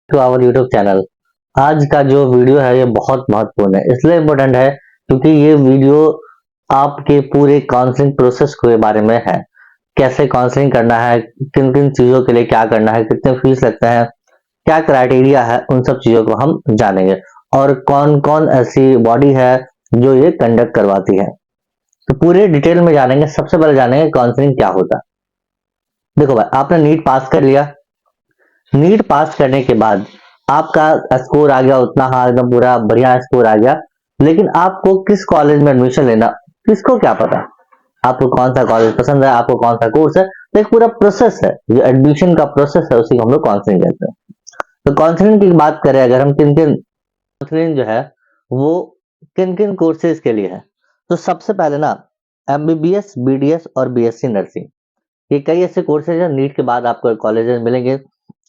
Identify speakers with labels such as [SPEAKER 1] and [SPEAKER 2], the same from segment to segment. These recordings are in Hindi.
[SPEAKER 1] To our YouTube channel. आज का जो वीडियो है ये बहुत महत्वपूर्ण है, इसलिए इम्पोर्टेंट है क्योंकि ये वीडियो आपके पूरे काउंसलिंग प्रोसेस के बारे में है। कैसे काउंसलिंग करना है, किन किन चीजों के लिए क्या करना है, कितने फीस लगते हैं, क्या क्राइटेरिया है, उन सब चीजों को हम जानेंगे और कौन कौन ऐसी बॉडी है जो ये कंडक्ट करवाती है। तो पूरे डिटेल में जानेंगे। सबसे पहले जानेंगे काउंसलिंग क्या होता है। देखो भाई, आपने नीट पास कर लिया। नीट पास करने के बाद आपका स्कोर आ गया उतना, हाँ एकदम पूरा बढ़िया स्कोर आ गया, लेकिन आपको किस कॉलेज में एडमिशन लेना, किसको क्या पता आपको कौन सा कॉलेज पसंद है, आपको कौन सा कोर्स है। तो एक पूरा प्रोसेस है, जो एडमिशन का प्रोसेस है उसी को हम लोग काउंसलिंग कहते हैं। तो काउंसलिंग की बात करें अगर हम, किन किन काउंसलिंग जो है वो किन किन कोर्सेज के लिए है, तो सबसे पहले ना एमबीबीएस, बीडीएस और बीएससी नर्सिंग, ये कई ऐसे कोर्सेज हैं नीट के बाद आपको कॉलेजेस मिलेंगे।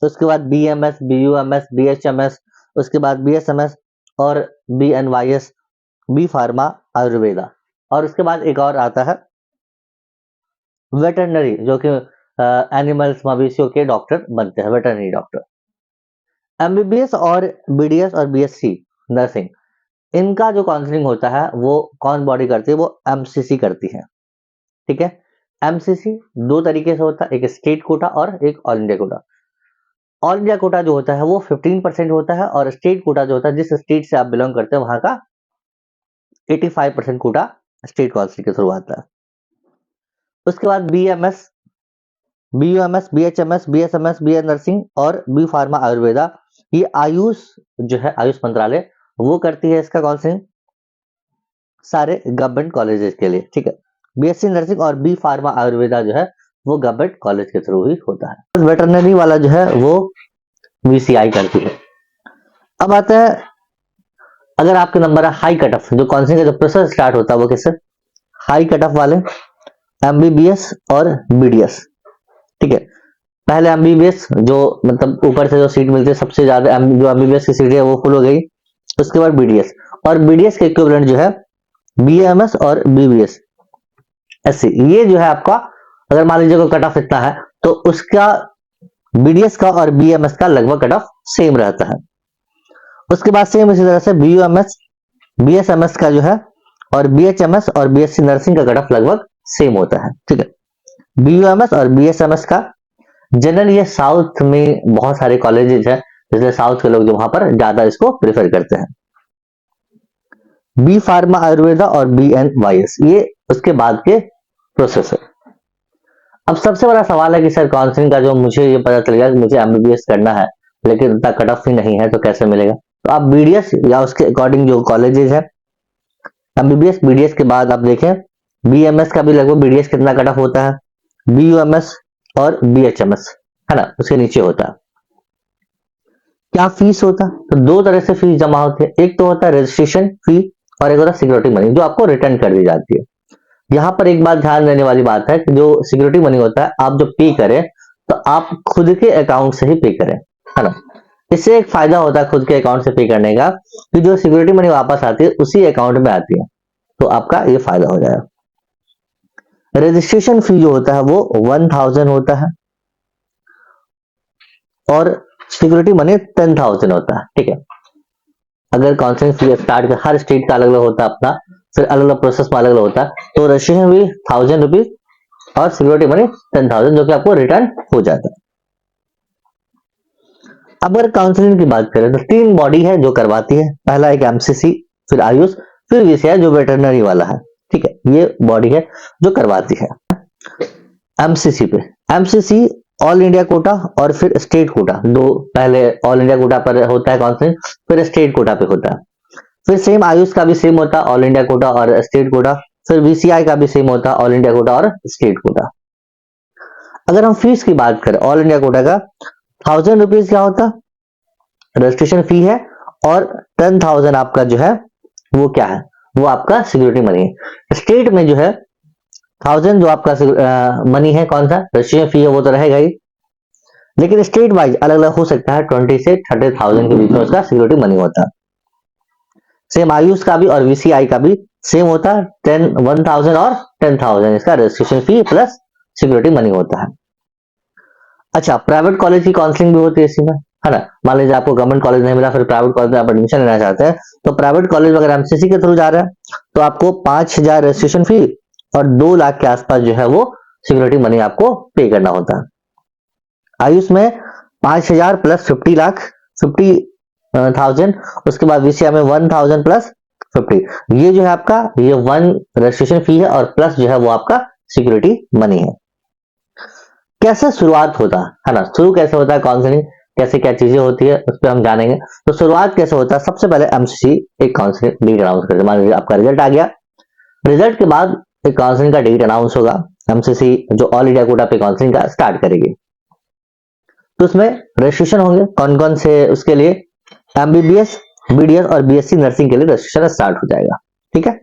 [SPEAKER 1] तो उसके बाद बीएमएस, बीयूएमएस, बीएचएमएस, उसके बाद बीएसएमएस और बीएनवाईएस, बी फार्मा, आयुर्वेदा, और उसके बाद एक और आता है वेटरनरी, जो कि एनिमल्स, मवेशियों के डॉक्टर बनते हैं, वेटरनरी डॉक्टर। एमबीबीएस और बीडीएस और बीएससी नर्सिंग, इनका जो काउंसलिंग होता है वो कौन बॉडी करती है, वो एमसीसी करती है। ठीक है, एमसीसी दो तरीके से होता है, एक स्टेट कोटा और एक all India quota. All India quota जो होता है वो 15% होता है, और स्टेट कोटा जो होता है, जिस स्टेट से आप बिलोंग करते हैं वहां का 85% कोटा स्टेट काउंसिल के थ्रू आता है। उसके बाद BMS, BUMS, BHMS, BSMS, BA nursing और बी फार्मा आयुर्वेदा, ये आयुष जो है, आयुष मंत्रालय वो करती है इसका काउंसलिंग सारे गवर्नमेंट कॉलेजेस के लिए। ठीक है, बीएससी नर्सिंग और बी फार्मा आयुर्वेदा जो है वो गवर्नमेंट कॉलेज के थ्रू ही होता है। वेटरनरी वाला जो है वो वीसीआई करती है। अब आता है, अगर आपके नंबर है हाई कट ऑफ, जो काउंसलिंग का जो प्रोसेस स्टार्ट होता है वो किससे, हाई कट ऑफ वाले एमबीबीएस और बीडीएस। ठीक है, पहले एमबीबीएस जो मतलब ऊपर से जो सीट मिलती है सबसे ज्यादा, जो एमबीबीएस की सीट है वो फुल हो गई। उसके बाद बीडीएस, और बीडीएस के इक्विवेलेंट जो है बीएमएस और बीबीएस एससी, ये जो है आपका, अगर मान लीजिए कोई कट ऑफ इतना है तो उसका बीडीएस का और बीएमएस का लगभग कट ऑफ सेम रहता है। उसके बाद सेम इसी तरह से बीयूएमएस, बीएसएमएस का जो है और बीएचएमएस और बीएससी नर्सिंग का कट ऑफ लगभग सेम होता है। ठीक है, बीयूएमएस और बीएसएमएस का जनरल, ये साउथ में बहुत सारे कॉलेजेस है, इसलिए साउथ के लोग जो वहां पर ज्यादा इसको प्रेफर करते हैं। बी फार्मा आयुर्वेदा और बीएनवाईएस, ये उसके बाद के प्रोसेस है। अब सबसे बड़ा सवाल है कि सर काउंसलिंग का जो मुझे ये पता चल गया कि मुझे एमबीबीएस करना है लेकिन इतना कट ऑफ ही नहीं है, तो कैसे मिलेगा। तो आप बीडीएस या उसके अकॉर्डिंग जो कॉलेजेस है, एमबीबीएस बीडीएस के बाद आप देखें बीएमएस का भी लगभग बीडीएस कितना कट ऑफ होता है, बीयूएमएस और बीएचएमएस है ना, उसके नीचे होता है। क्या फीस होता है, तो दो तरह से फीस जमा होती है। एक तो होता है रजिस्ट्रेशन फी और एक होता है सिक्योरिटी मनी, जो आपको रिटर्न कर दी जाती है। यहाँ पर एक बात ध्यान देने वाली बात है कि जो सिक्योरिटी मनी होता है, आप जो पे करें तो आप खुद के अकाउंट से ही पे करें, है ना। इससे एक फायदा होता है खुद के अकाउंट से पे करने का, कि जो सिक्योरिटी मनी वापस आती है उसी अकाउंट में आती है, तो आपका ये फायदा हो जाएगा। रजिस्ट्रेशन फी जो होता है वो 1000 होता है और सिक्योरिटी मनी 10,000 होता है। ठीक है, अगर काउंसलिंग फी स्टार्ट हर स्टेट का अलग अलग होता है अपना, फिर अलग अलग प्रोसेस में अलग अलग होता है, तो रजिस्ट्रेशन फी 1000 रुपीज और सिक्योरिटी मनी 10,000, जो कि आपको रिटर्न हो जाता है। अगर काउंसलिंग की बात करें तो तीन बॉडी है जो करवाती है, पहला एक एमसीसी, फिर आयुष, फिर वीसीआई जो वेटरनरी वाला है। ठीक है, ये बॉडी है जो करवाती है। एमसीसी पे, एमसीसी ऑल इंडिया कोटा और फिर स्टेट कोटा, दो, पहले ऑल इंडिया कोटा पर होता है काउंसलिंग, फिर स्टेट कोटा पे होता है। फिर सेम आयुष का भी सेम होता है, ऑल इंडिया कोटा और स्टेट कोटा। फिर वीसीआई का भी सेम होता है, ऑल इंडिया कोटा और स्टेट कोटा। अगर हम फीस की बात करें, ऑल इंडिया कोटा का 1000 रुपीज क्या होता है, रजिस्ट्रेशन फी है, और 10,000 आपका जो है वो क्या है, वो आपका सिक्योरिटी मनी है। स्टेट में जो है 1000 जो आपका मनी है, कौन सा रजिस्ट्रेशन फी है वो तो रहेगा ही, लेकिन स्टेट वाइज अलग अलग हो सकता है, 20 से 30,000 के बीच में उसका सिक्योरिटी मनी होता है। सेम आयुष का भी और वीसीआई का भी सेम होता है, 1000 और 10,000 इसका registration fee plus security money होता है। अच्छा, प्राइवेट कॉलेज की काउंसलिंग भी होती है इसी में। है ना। मान लीजिए आपको गवर्नमेंट कॉलेज नहीं मिला, फिर प्राइवेट कॉलेज में आप एडमिशन लेना चाहते हैं, तो प्राइवेट कॉलेज में अगर एमसीसी के थ्रू जा रहे हैं तो आपको 5,000 रजिस्ट्रेशन फी और 2 लाख के आसपास जो है वो सिक्योरिटी मनी आपको पे करना होता है। आयुष में 5,000 प्लस 50 लाख 50,000, उसके बाद वीसीआई में 1,000 प्लस 50, ये जो है आपका ये 1 रजिस्ट्रेशन फी है और प्लस जो है वो आपका सिक्योरिटी मनी है। कैसे शुरुआत होता है ना, शुरू कैसे होता है काउंसलिंग, कैसे क्या चीजें होती है उस पर हम जानेंगे। तो शुरुआत कैसे होता है, सबसे पहले एमसीसी एक काउंसलिंग डेट अनाउंस करते हैं। मान लीजिए आपका रिजल्ट आ गया, रिजल्ट के बाद एक काउंसलिंग का डेट अनाउंस होगा, एमसीसी जो ऑल इंडिया कोटा पे काउंसलिंग का स्टार्ट करेगी। तो उसमें रजिस्ट्रेशन होंगे, कौन कौन से उसके लिए, एमबीबीएस, बीडीएस और बीएससी नर्सिंग के लिए रजिस्ट्रेशन स्टार्ट हो जाएगा, ठीक है।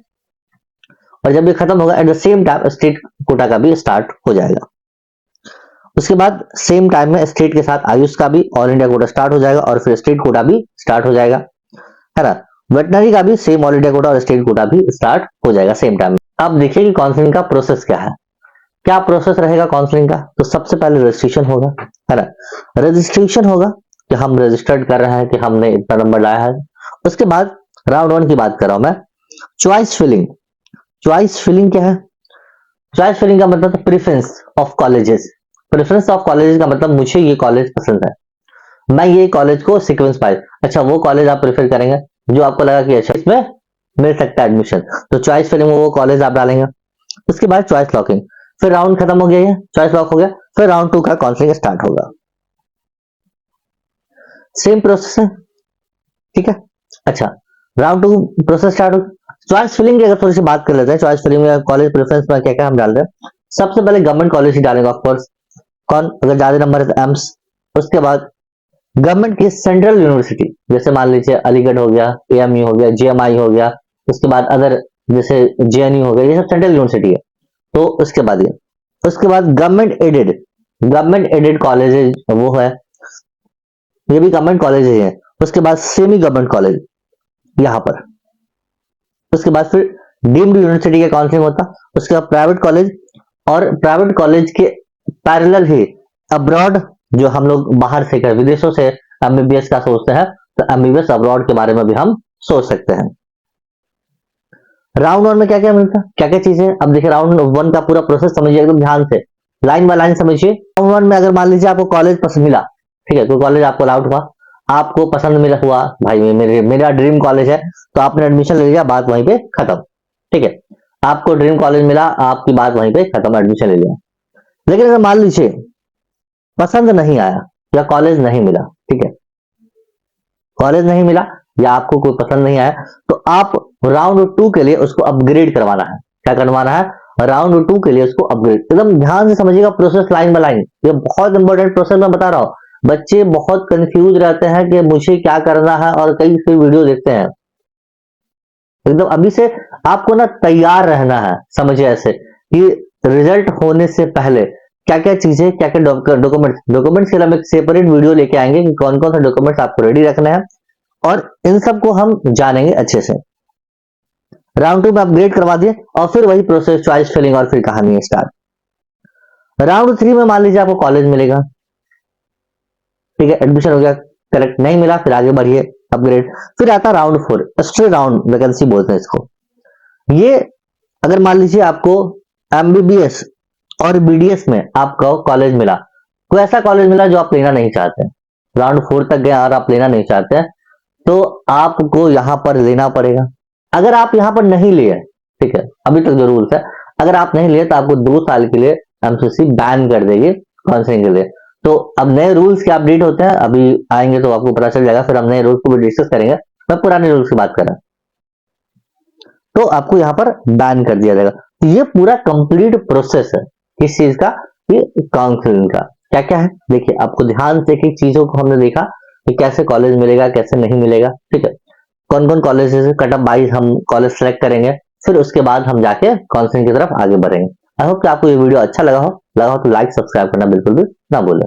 [SPEAKER 1] और जब ये खत्म होगा at the same time state quota का भी स्टार्ट हो जाएगा। उसके बाद सेम टाइम में स्टेट के साथ आयुष का भी ऑल इंडिया कोटा स्टार्ट हो जाएगा और फिर स्टेट कोटा भी स्टार्ट हो जाएगा, है ना। वेटनरी का भी सेम ऑल इंडिया कोटा और स्टेट कोटा भी स्टार्ट हो जाएगा सेम टाइम में। अब देखिए कि काउंसलिंग का प्रोसेस क्या है, क्या प्रोसेस रहेगा काउंसलिंग का। तो सबसे पहले रजिस्ट्रेशन होगा, है ना। रजिस्ट्रेशन होगा कि हम रजिस्टर्ड कर रहे हैं कि हमने इतना नंबर लाया है। उसके बाद राउंड 1 की बात कर रहा हूं मैं, चॉइस फिलिंग। चॉइस फिलिंग क्या है, चॉइस फिलिंग का मतलब preference of colleges. Preference of colleges का मतलब मुझे ये कॉलेज पसंद है, मैं ये कॉलेज को सीक्वेंस वाइज, अच्छा वो कॉलेज आप प्रेफर करेंगे जो आपको लगा कि अच्छा इसमें मिल सकता है एडमिशन, तो चॉइस फिलिंग में वो कॉलेज आप डालेंगे। उसके बाद चॉइस लॉकिंग, फिर राउंड खत्म हो गया, ये चॉइस लॉक हो गया, फिर राउंड 2 का काउंसलिंग स्टार्ट होगा। सेम प्रोसेस है, ठीक है। अच्छा, राउंड 2 प्रोसेस स्टार्ट हो, चॉइस फिलिंग की अगर थोड़ी सी बात कर लेते हैं। चॉइस फिलिंग में कॉलेज प्रेफरेंस में क्या क्या हम डाल रहे हैं, सबसे पहले गवर्नमेंट कॉलेज ही डालेंगे ऑफकोर्स, कौन अगर ज्यादा नंबर है तो एम्स। उसके बाद गवर्नमेंट की सेंट्रल यूनिवर्सिटी, जैसे मान लीजिए अलीगढ़ हो गया, एएमयू हो गया, जेएमआई हो गया, उसके बाद अदर जैसे जेएनयू हो गया, ये सब सेंट्रल यूनिवर्सिटी है। तो उसके बाद ये, उसके बाद गवर्नमेंट एडेड कॉलेज वो है, ये भी गवर्नमेंट कॉलेज है। उसके बाद सेमी गवर्नमेंट कॉलेज यहाँ पर, उसके बाद फिर डीम्ड यूनिवर्सिटी का काउंसलिंग होता। उसके बाद प्राइवेट कॉलेज, और प्राइवेट कॉलेज के पैरेलल ही अब्रॉड, जो हम लोग बाहर से कर विदेशों से एमबीबीएस का सोचते हैं, तो एमबीबीएस अब्रॉड के बारे में भी हम सोच सकते हैं। राउंड 1 में क्या क्या मिलता है, क्या क्या चीजें, अब देखिए राउंड 1 का पूरा प्रोसेस समझिए एकदम ध्यान से, लाइन बाय लाइन समझिए। राउंड 1 में अगर मान लीजिए आपको कॉलेज पसंद मिला, ठीक है, कोई कॉलेज आपको अलाउड हुआ, आपको पसंद मिला हुआ, भाई मेरा ड्रीम कॉलेज है, तो आपने एडमिशन ले लिया, बात वहीं पे खत्म, ठीक है। आपको ड्रीम कॉलेज मिला, आपकी बात वहीं पे खत्म, एडमिशन ले लिया। लेकिन अगर मान लीजिए पसंद नहीं आया या कॉलेज नहीं मिला, ठीक है, कॉलेज नहीं मिला या आपको कोई पसंद नहीं आया, तो आप राउंड 2 के लिए उसको अपग्रेड करवाना है। क्या करवाना है, राउंड 2 के लिए उसको अपग्रेड, एकदम ध्यान से समझिएगा प्रोसेस लाइन बाय लाइन, ये बहुत इंपॉर्टेंट प्रोसेस मैं बता रहा हूं। बच्चे बहुत कंफ्यूज रहते हैं कि मुझे क्या करना है और कई से वीडियो देखते हैं, एकदम अभी से आपको ना तैयार रहना है। समझिए ऐसे कि रिजल्ट होने से पहले क्या क्या चीजें, क्या क्या डॉक्यूमेंट्स के लिए हम एक सेपरेट वीडियो लेके आएंगे कि कौन कौन सा डॉक्यूमेंट्स आपको रेडी रखना है, और इन सबको हम जानेंगे अच्छे से। राउंड 2 में अपग्रेड करवा दिए और फिर वही प्रोसेस चॉइस फिलिंग और फिर कहानी स्टार्ट। राउंड 3 में मान लीजिए आपको कॉलेज मिलेगा, ठीक है, एडमिशन हो गया, करेक्ट, नहीं मिला फिर आगे बढ़िए अपग्रेड। फिर आता राउंड 4, स्ट्रेट राउंड वैकेंसी बोलते हैं इसको। ये अगर मान लीजिए आपको एमबीबीएस और बीडीएस में आपको कॉलेज मिला, कोई ऐसा कॉलेज मिला जो आप लेना नहीं चाहते, राउंड 4 तक गए और आप लेना नहीं चाहते, तो आपको यहां पर लेना पड़ेगा। अगर आप यहां पर नहीं लिए, ठीक है, अभी तक जो रूल्स है, अगर आप नहीं लिए तो आपको 2 साल के लिए एमसीसी बैन कर देगी काउंसलिंग के लिए। तो अब नए रूल्स क्या अपडेट होते हैं, अभी आएंगे तो आपको पता चल जाएगा, फिर हम नए रूल्स को भी डिस्कस करेंगे। मैं पुराने रूल्स की बात कर रहा हूं, तो आपको यहां पर बैन कर दिया जाएगा। तो ये पूरा कंप्लीट प्रोसेस है किस चीज का, ये काउंसलिंग का। क्या क्या है देखिए, आपको ध्यान से कि चीजों को हमने देखा कि कैसे कॉलेज मिलेगा कैसे नहीं मिलेगा, ठीक है, कौन कौन कॉलेज से कट ऑफ वाइज हम कॉलेज सेलेक्ट करेंगे, फिर उसके बाद हम जाके काउंसलिंग की तरफ आगे बढ़ेंगे। आई होप कि आपको ये वीडियो अच्छा लगा हो तो लाइक सब्सक्राइब करना बिल्कुल भी ना भूलें।